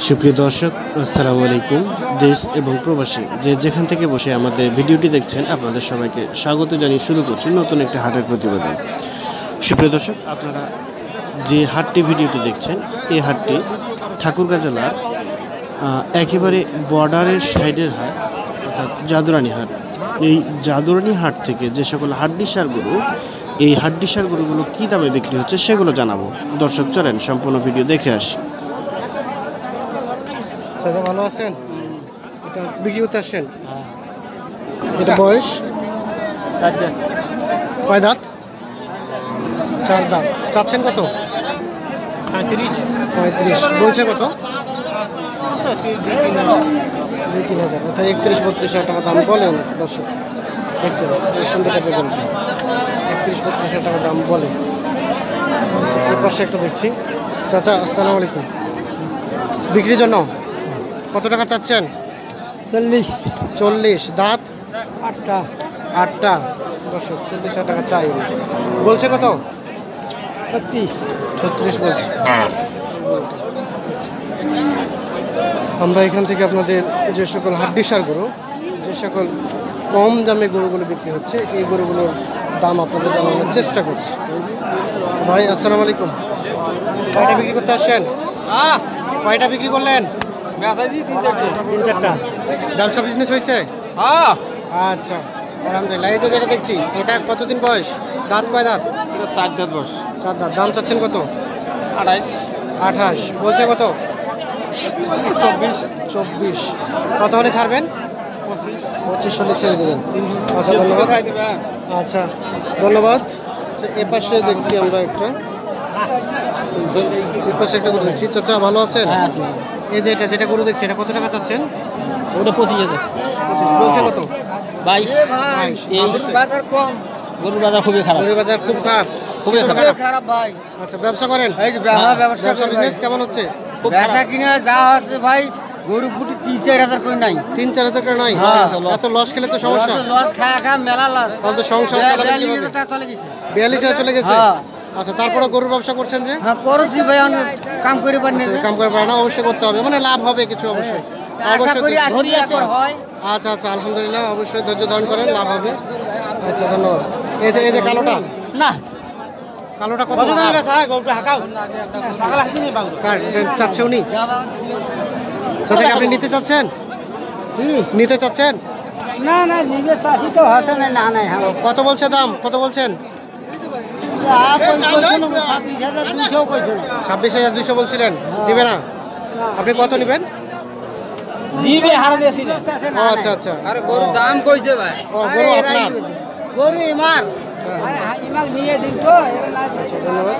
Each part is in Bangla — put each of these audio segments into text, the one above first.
সুপ্রিয় দর্শক, আসসালামু আলাইকুম। দেশ এবং প্রবাসী যে যেখান থেকে বসে আমাদের ভিডিওটি দেখছেন, আপনাদের সবাইকে স্বাগত জানিয়ে শুরু করছি নতুন একটি হাটের প্রতিবেদন। সুপ্রিয় দর্শক, আপনারা যে হাটটি ভিডিওটি দেখছেন, এই হাটটি ঠাকুরগাঁ জেলার একেবারে বর্ডারের সাইডের হাট, অর্থাৎ জাদুরানি হাট। এই জাদুরানি হাট থেকে যে সকল হাড্ডিসার গরু, এই হাড্ডিসার গরুগুলো কী দামে বিক্রি হচ্ছে সেগুলো জানাবো। দর্শক চলেন সম্পূর্ণ ভিডিও দেখে আসি। চাচা ভালো আছেন? এটা বিক্রি করতে আসছেন? এটা বয়স কয় দাঁত? 4 দাঁত। চাচ্ছেন কত? 35। বলছে কত? 2-3 হাজার। অর্থাৎ 31-32 হাজার টাকা দাম বলে অনেক দর্শক দেখছেন। সুন্দর টাইপের বলতে 31-32 হাজার টাকা দাম বলে। এর পাশে একটা দেখছি। চাচা আসসালামু আলাইকুম। বিক্রির জন্য কত টাকা চাচ্ছেন? 40। দাঁত? 8টা। দর্শক 40,000 টাকা চাই। বলছে কত? 36 বলছে। আমরা এখান থেকে আপনাদের যে সকল হাড্ডিসার গরু, যে সকল কম দামে গরুগুলো বিক্রি হচ্ছে, এই গরুগুলোর দাম আপনাদের জানানোর চেষ্টা করছি। ভাই আসসালামু আলাইকুম। কয়টা বিক্রি করতে আসছেন? কয়টা বিক্রি করলেন? 3-4টা। ব্যবসা বিজনেস হয়েছে? আচ্ছা, আলহামদুলিল্লাহ। এই যে যেটা দেখছি, এটা কতদিন বয়স? দাঁত কয় দাঁত? 4 দাঁত বয়স। 4 দাঁত। দাম চাচ্ছেন কত? 28। বলছে কত? 24। কত হলে ছাড়বেন? 25 হলে ছেড়ে দেবেন। আচ্ছা, ধন্যবাদ। আচ্ছা, ধন্যবাদ। আচ্ছা, এ পাশে দেখছি আমরা একটা, এ পাশে একটা গরু দেখছি। চাচা ভালো আছেন? এই যে যেটা গরু দেখছি, এটা কত টাকা চাচ্ছেন? ওটা 25,000। 25। বলছে কত? 22। বাজার কম। গরুর বাজার খুবই খারাপ। গরুর বাজার খুব খারাপ। খুবই খারাপ ভাই। আচ্ছা, ব্যবসা করেন? ব্যবসা বিজনেস কেমন হচ্ছে? ব্যবসা কিনে যা আছে ভাই, গরু ফুটি 3-4 হাজার করে নাই। 3-4 হাজার করে নাই? এত লস খেলে তো সমস্যা। লস খায় মেলা লস। তাহলে সংসার চালাবে কিভাবে? 42,000 চলে গেছে। আচ্ছা, তারপরে গরুর ব্যবসা করছেন যে? হ্যাঁ, করছি ভাই, অনেক কাম করে পারিনি। কাম করে পারে না, অবশ্যই করতে হবে, মানে লাভ হবে কিছু অবশ্যই। আচ্ছা আচ্ছা, আলহামদুলিল্লাহ। অবশ্যই ধৈর্য ধারণ করেন, লাভ হবে। আচ্ছা, ধন্যবাদ। এই যে কালোটা, না কালোটা কত চাচ্ছে উনি? চাচা, আপনি নিতে চাচ্ছেন? নিতে চাচ্ছেন? না নিজে চাষি তো হাসে না। না কত বলছে দাম? কত বলছেন? 26,200 বলছিলেন। দিবে না? আপনি কত নেবেন? দিবে হার বেশি না। ও আচ্ছা আচ্ছা। আরে গরুর দাম কইছে ভাই। ও, গরু আপনার? গরু ইমান নিয়ে দিন তো। ধন্যবাদ।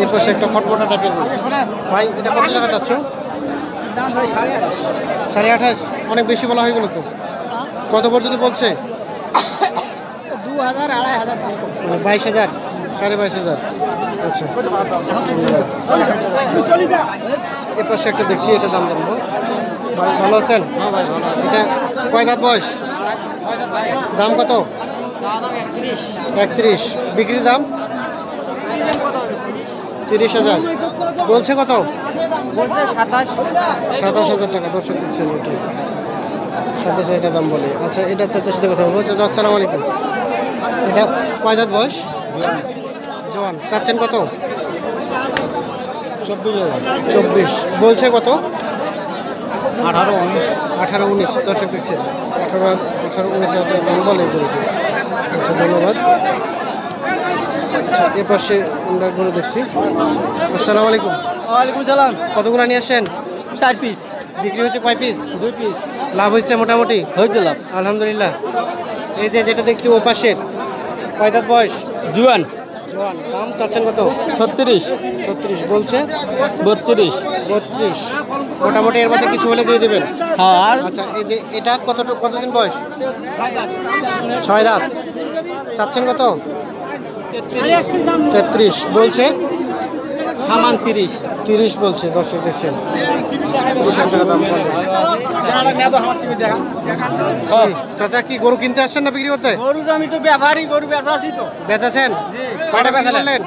এর পাশে একটা খটমটা টাইপের ভাই, এটা কত টাকা চাচ্ছ? 28.5। অনেক বেশি বলা হয়ে গেল তো। কত পর্যন্ত বলছে? 2,000 2,500 22,000, 22,500। আচ্ছা, এর পাশে একটা দেখছি, এটা দাম জানবো। ভাই ভালো আছেন? এটা কয় দাঁত বয়স? দাম কত? 31। বিক্রির দাম? 30,000। বলছে কত? 27,000 টাকা। দর্শক দেখছেন, ওটা 27,000 টাকা দাম বলে। আচ্ছা, এটা চাচার সাথে কথা বলবো। চাচা আসসালামু আলাইকুম। এটা কয় দাঁত বয়স? জোয়ান। চাচ্ছেন কত? 24। বলছে কত? 18-19। দর্শক দেখছেন, 18-19 হাজার টাকা দাম বলে গরুকে। আচ্ছা, ধন্যবাদ। আচ্ছা, এর পাশে আমরা গরু দেখছি। আসসালামু আলাইকুম। ওয়ালাইকুম সালাম। কতগুলো নিয়ে আসছেন? 4 পিস। বিক্রি হয়েছে কয় পিস? 2 পিস। লাভ হয়েছে মোটামুটি? হয়েছে লাভ, আলহামদুলিল্লাহ। এই যে যেটা দেখছি ও পাশের, কয় দাঁত বয়স? জুয়ান। দাম চাচ্ছেন কত? 36। বলছে 32। মোটামুটি এর মধ্যে কিছু হলে দিয়ে দেবেন? হ্যাঁ। আর আচ্ছা, এই যে এটা কতদিন বয়স? 6 দাঁত। চাচ্ছেন কত? 33। বলছে 30 বলছে। দর্শক দেখছেন, 30,000 টাকা দাম বলে। চাচা কি গরু কিনতে আসছেন না বিক্রি করতে? গরু আমি তো ব্যাপারী, গরু বেচা আছি তো। বেচাছেন? কয়টা বিক্রি করলেন?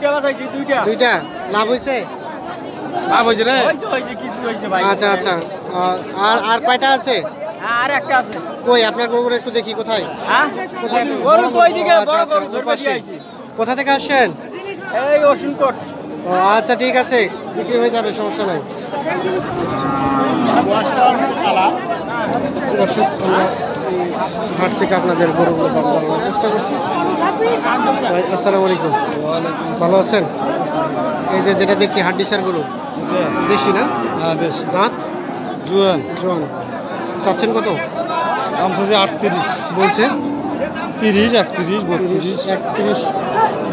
দুইটা লাভ হয়েছে? লাভ হয়েছে রে, হয়েছে কিছু হয়েছে ভাই। আচ্ছা আচ্ছা, আর কয়টা আছে? আর একটা আছে। কই আপনার গরুগুলো একটু দেখি, কোথায় হ্যাঁ, কোথায়? গরু তো ওইদিকে আচ্ছা, বড় আচ্ছা, গরু ওই ধরে পাশে। দিয়ে আইছি। কোথা থেকে আসছেন? এই অসিনকোট। ও আচ্ছা ঠিক আছে, বিক্রি হয়ে যাবে, সমস্যা নাই। দর্শক, আমরা এই হাট থেকে আপনাদের গরুগুলো দাম জানানোর চেষ্টা করছি। ভাই আসসালামু আলাইকুম, ভালো আছেন? এই যে যেটা দেখছি হাড্ডিসার গরু, দেশি না? হ্যাঁ বেশ। দাঁত জুয়ান জোয়ান, চাচ্ছেন কত? দাম চাইছে 38, বলছে 30, 31, 32। 31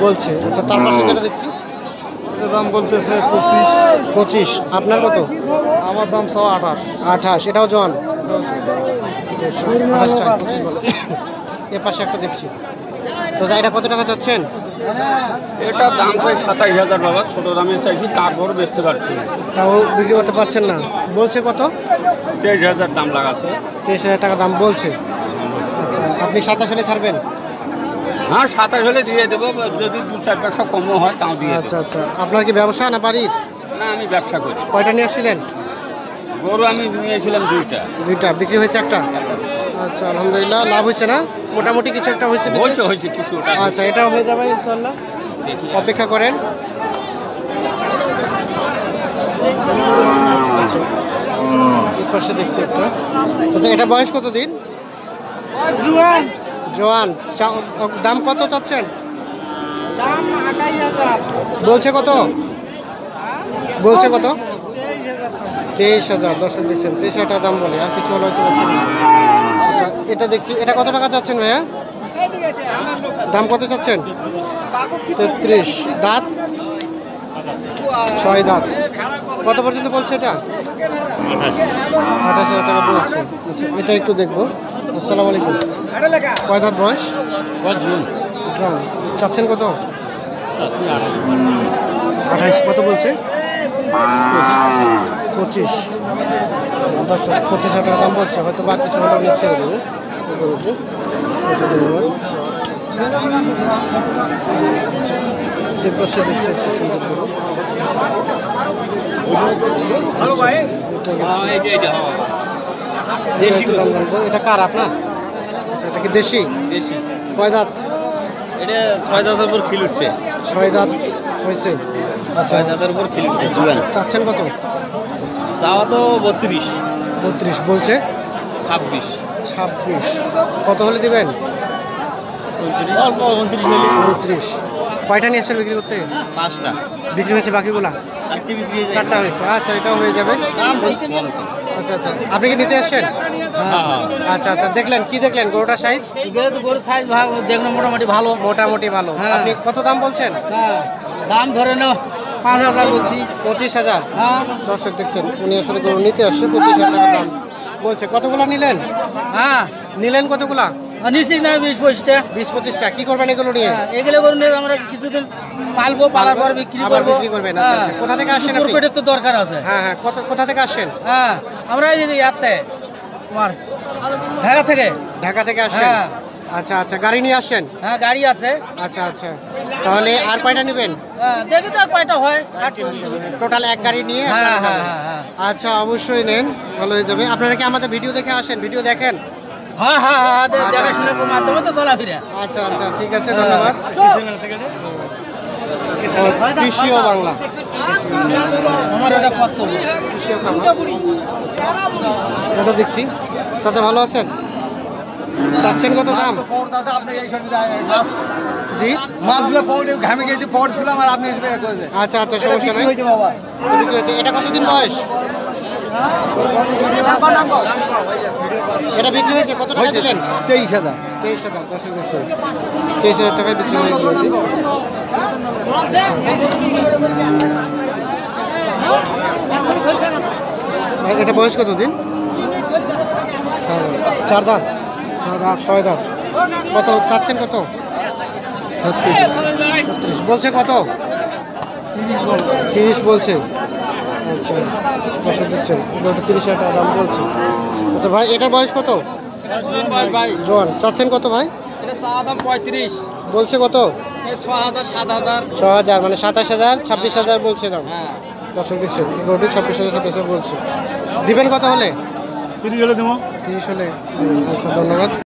বলছে। আচ্ছা, তার পাশে যেটা দেখছি এটার দাম বলতেছে 25। 25, আপনার কত? আমার দাম 28। 28, এটাও জোয়ান। 25 বলে। এ পাশে একটা দেখছি, তো এটা কত টাকা চাচ্ছেন? এটার দাম চাই 27,000 বাবা, ছোট দামে চাইছি, তারপর বেচতে পারছি না। তাও বিক্রি করতে পারছেন না? বলছে কত? 23,000 দাম লাগাছে। 23,000 টাকা দাম বলছে। আচ্ছা, আপনি 27 হলে ছাড়বেন? হ্যাঁ 27 হলে দিয়ে দেবো, যদি 2-4 টাকা কমও হয় তাও দিয়ে দেবো। আচ্ছা আচ্ছা, আপনার কি ব্যবসা না বাড়ির? না আমি ব্যবসা করি। কয়টা নিয়ে আসছিলেন? গরু আমি নিয়েছিলাম 2টা। দুইটা, বিক্রি হয়েছে একটা? আচ্ছা, আলহামদুলিল্লাহ, লাভ হয়েছে না? মোটামুটি কিছু একটা হয়েছে business? হয়েছে কিছু। আচ্ছা, এটাও হয়ে যাবে ইনশাআল্লাহ, অপেক্ষা করেন। এই পাশে দেখছি একটা। আচ্ছা, এটা বয়স কত দিন? জুয়ান। জোয়ান। দাম কত চাচ্ছেন? দাম 28,000। বলছে কত? বলছে কত? 23,000। দর্শক দেখছেন 23,000 টাকা দাম বলে, আর কিছু হলো হয়তো বলছে না। আচ্ছা, এটা দেখছি, এটা কত টাকা চাচ্ছেন ভাইয়া? দাম কত চাচ্ছেন? 33। দাঁত? 6 দাঁত। কত পর্যন্ত বলছে এটা? 28,000 টাকা বলছে। আচ্ছা, এটা একটু দেখবো। আসসালামু আলাইকুম, কয় দাঁত বয়স? জন। চাচ্ছেন কত? 28। কত বলছে? 25। 25,000 টাকা দাম বলছে, হয়তো বা কিছু হলে অনেক ছেড়ে দেবে গরুটি। ধন্যবাদ। এর পাশে দেখছি একটা সুন্দর গরু। এটা কার, আপনার? আচ্ছা, এটা কি দেশি? কয় দাঁত? এটা 6 দাঁতের উপর খিল উঠছে। 6 দাঁত হয়েছে। আচ্ছা, 6 দাঁতের উপর খিল উঠছে। চাচ্ছেন কত? চাওয়া তো 32। 32 বলছে। 26। 26। কত হলে দিবেন? 29 হলে। 29। কয়টা নিয়ে আসছেন বিক্রি করতে? 5টা বিক্রি হয়েছে, বাকিগুলা? 4টে বিক্রি হয়ে 4টা হয়েছে। আচ্ছা, এটাও হয়ে যাবে। আচ্ছা আচ্ছা, আপনি কি নিতে আসছেন? আচ্ছা আচ্ছা, দেখলেন কি দেখলেন গরুটার সাইজ? গরুর সাইজ ভালো, দেখুন মোটামুটি ভালো। মোটামুটি ভালো। হ্যাঁ। আপনি কত দাম বলছেন? দাম ধরে নাও 5,000 বলছি। 25,000। হ্যাঁ দর্শক দেখছেন, উনি আসলে গরু নিতে আসছে, 25,000 টাকা দাম বলছে। কতগুলা নিলেন? হ্যাঁ, নিলেন কতগুলা? নিশ্চিত না 20-25টা। 20-25টা। কি করবেন এগুলো নিয়ে? এগুলো গরু নিয়ে আমরা কিছুদিন পালবো, পালার পর বিক্রি আবার করবো। বিক্রি করবেন। আচ্ছা আচ্ছা, কোথা থেকে আসছেন আপনি? কুরকুরের তো দরকার আছে। হ্যাঁ হ্যাঁ, কোথা থেকে আসছেন? হ্যাঁ, আমরা এই যে ইয়াতে তোমার ঢাকা থেকে। ঢাকা থেকে আসছেন? হ্যাঁ। আচ্ছা আচ্ছা, গাড়ি নিয়ে আসছেন? হ্যাঁ, গাড়ি আছে। আচ্ছা আচ্ছা, তাহলে আর কয়টা নেবেন? হ্যাঁ, দেখি তো আর কয়টা হয়। টোটাল এক গাড়ি নিয়ে? হ্যাঁ হ্যাঁ হ্যাঁ আচ্ছা, অবশ্যই নেন, ভালো হয়ে যাবে। আপনারা কি আমাদের ভিডিও দেখে আসেন? ভিডিও দেখেন? হ্যাঁ হ্যাঁ হ্যাঁ, দেখাশোনার মাধ্যমে তো চলাফেরা। আচ্ছা আচ্ছা, ঠিক আছে, ধন্যবাদ। কৃষি ও বাংলা, আমার ওটা কত? কৃষি ও খামার। এটা দেখছি। চাচা ভালো আছেন? চাচ্ছেন কত দাম? জি, মাছগুলো পড়ে ঘামে গেছে, পড় ছিল আমার, আপনি আচ্ছা আচ্ছা, সমস্যা নেই। বিক্রি হয়েছে। এটা কতদিন বয়স? এটা বিক্রি হয়েছে, কত টাকা দিলেন? 23,000। 23,000। 23,000 টাকায় বিক্রি হয়ে গেল। এটা বয়স কত দিন? 4 দাঁত। 6 দাঁত। কত চাচ্ছেন কত? 36 বলছে। কত? 30 বলছে। আচ্ছা, দর্শক দেখছেন, এটা 30,000 টাকা দাম বলছে। আচ্ছা ভাই, এটার বয়স কত? ভাই জোয়ান। চাচ্ছেন কত ভাই? এটা চাওয়া দাম 35। বলছে কত? 6,000 7,000। 6,000 মানে 27,000 26,000 বলছে দাম। হ্যাঁ দর্শক দেখছেন এই গরুটি 26,000 27,000 বলছে। দিবেন কত হলে? 30 হলে দেবো। 30 হলে দিবেন। আচ্ছা ধন্যবাদ।